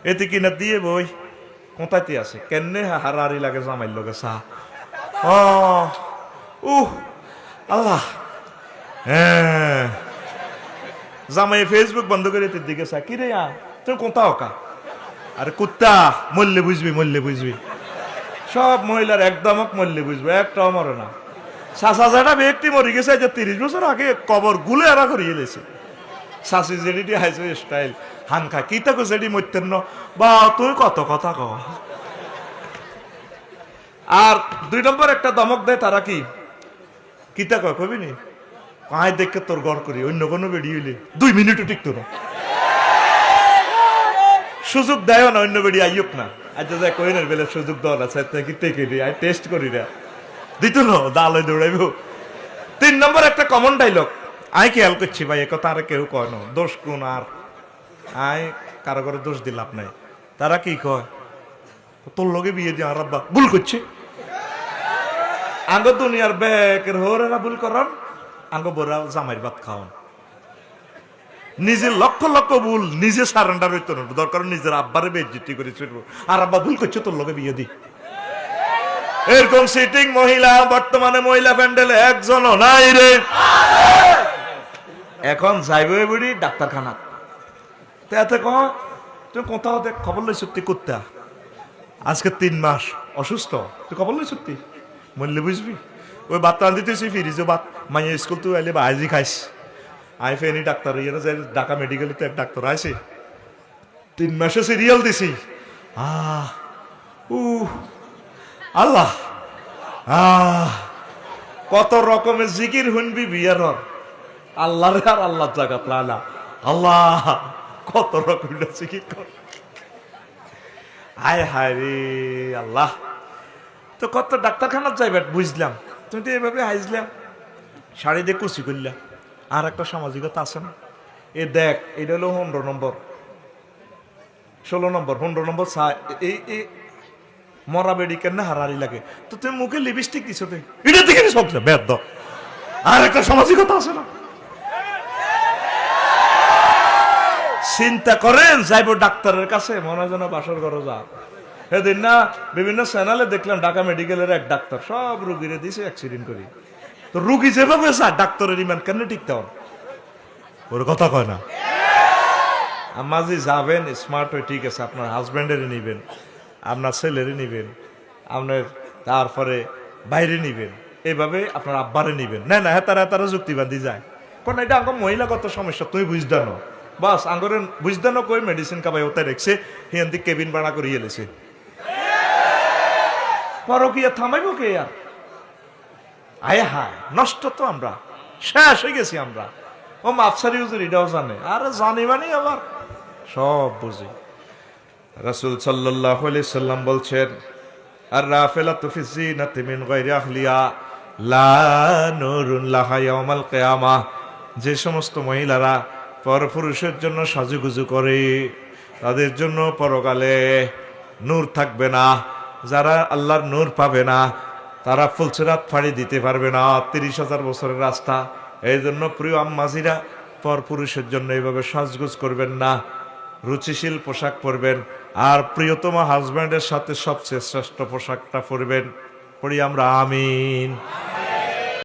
এতে কিনা দিয়ে বই কোথাতে আছে কেনে হারাহারি লাগে জামাইর লগে চা আল্লাহ হ্যাঁ জামাই ফেসবুক বন্ধ করে তোর দিকে চা কি রে তুই কোথা ওকা আরে কুত্তা মরলে বুঝবি সব মহিলার একদমক মরলে বুঝবে একটাও মরে না চাচা ব্যক্তি মরে গেছে যে 30 বছর আগে কবর গুলে এরা করিয়ে এলেছে শাশি জেডি হাইছে স্টাইল হানখা কি তাকে জেডি মরতেন বা তুই কত কথা কও আর 2 নম্বর একটা দমক দেয় তারা কি তা কয় কবি নি কাই দেখে তোর গড় করি অন্য কোনো বেড়ি হইলে 2 মিনিটও টিকতো না সুযোগ দেয় না অন্য বেড়ি আইয়ুক না আচ্ছা যা কইনের বেলে সুযোগ দেওয়া না চাই কি টেকে দিই আই টেস্ট করি না দিত না দালে দৌড়াইব 3 নম্বর একটা কমন ডায়লগ আই খেয়াল করছি ভাই একথা আর কেউ কয় না দোষ কোন আর আই কারো করে দোষ দিলাম নাই তারা কি কয় তোর লগে বিয়ে দিয়ে আর আব্বা ভুল করছে আঙ্গ দুনিয়ার বেকের হোরেরা ভুল করান আঙ্গ বোরা জামাইর ভাত খাওয়ান নিজের লক্ষ লক্ষ ভুল নিজে সারেন্ডার হইতো না দরকার নিজের আব্বারে বেজ্জতি করে চলবো আর আব্বা ভুল করছে তোর লগে বিয়ে দি এরকম সিটিং মহিলা বর্তমানে মহিলা প্যান্ডেলে একজনও নাই রে এখন যাইবে বুড়ি ডাক্তারখানা তাতে কহ তুই কোথাও দেখ খবর লই সত্যি করতে আজকে 3 মাস অসুস্থ তুই খবর লই সত্যি মরলে বুঝবি ওই ভাত রান দিতেছি ফিরিজে ভাত মাইয়া স্কুল তুই আইলে ভাজি খাইস আই ফেনি ডাক্তার ইয়ে যাই ঢাকা মেডিকেলে তো এক ডাক্তার আইসে 3 মাসে সিরিয়াল দিছি আল্লাহ কত রকমের জিকির শুনবি বিয়ার আল্লাহর আর আল্লাহ জায়গা প্লালা আল্লাহ কত রকমের জিকির কর হায় হায় রে আল্লাহ তো কত ডাক্তারখানা যাইবে বুঝলাম তুমি তো এভাবে হাইজলাম শাড়ি দিয়ে কুচি করলাম আর একটা সামাজিকতা আছে না এ দেখ এটা হলো 15 নম্বর 16 নম্বর 15 নম্বর এই মরা বেড়ি কেন হারারি লাগে তো তুমি মুখে লিপস্টিক দিছো তুই এটা দেখে সব বেদ আর একটা সামাজিকতা আছে না চিন্তা করেন যাইব ডাক্তারের কাছে মনে হয় যেন বাসর ঘরে যা সেদিন না বিভিন্ন চ্যানেলে দেখলাম ঢাকা মেডিকেলের এক ডাক্তার সব রুগীরে দিছে অ্যাক্সিডেন্ট করি তো রুগী যেভাবে যা ডাক্তারের ইমান কেন টিকতে হন ওর কথা কয় না আমাজি যাবেন স্মার্ট হয়ে ঠিক আছে আপনার হাজব্যান্ডেরই নিবেন আপনার ছেলেরই নিবেন আপনার তারপরে বাইরে নিবেন এইভাবে আপনার আব্বারে নিবেন না না হেতারা যুক্তিবাদী যায় কোন এটা আঙ্গ মহিলাগত সমস্যা তুই বুঝদানো বাস আঙ্গরের বুঝদানো কই মেডিসিন কাবাই ওতে রেখছে হিয়ান্দি কেবিন ভাড়া করিয়ে এলেছে পরও কি আর থামাইব কে আর আয় হায় নষ্ট তো আমরা শেষ হয়ে গেছি আমরা ও মাফসারি হুজুর এটাও জানে আরে জানি মানে আবার সব বুঝি রাসূল সাল্লাল্লাহু আলাইহি সাল্লাম বলছেন আর রাফিলাতু ফি যিনাতি মিন গায়রি আহলিয়া লা নূরুন লাহা ইয়াউমাল কিয়ামাহ যে সমস্ত মহিলারা পরপুরুষের জন্য সাজুগুজু করে তাদের জন্য পরকালে নূর থাকবে না যারা আল্লাহর নূর পাবে না তারা ফুলসিরাত ফাড়ি দিতে পারবে না 30,000 বছরের রাস্তা এই জন্য প্রিয় আম্মাজিরা পরপুরুষের জন্য এইভাবে সাজগুজ করবেন না রুচিশীল পোশাক পরবেন আর প্রিয়তম হাজব্যান্ডের সাথে সবচেয়ে শ্রেষ্ঠ পোশাকটা পরবেন পড়ি আমরা আমিন।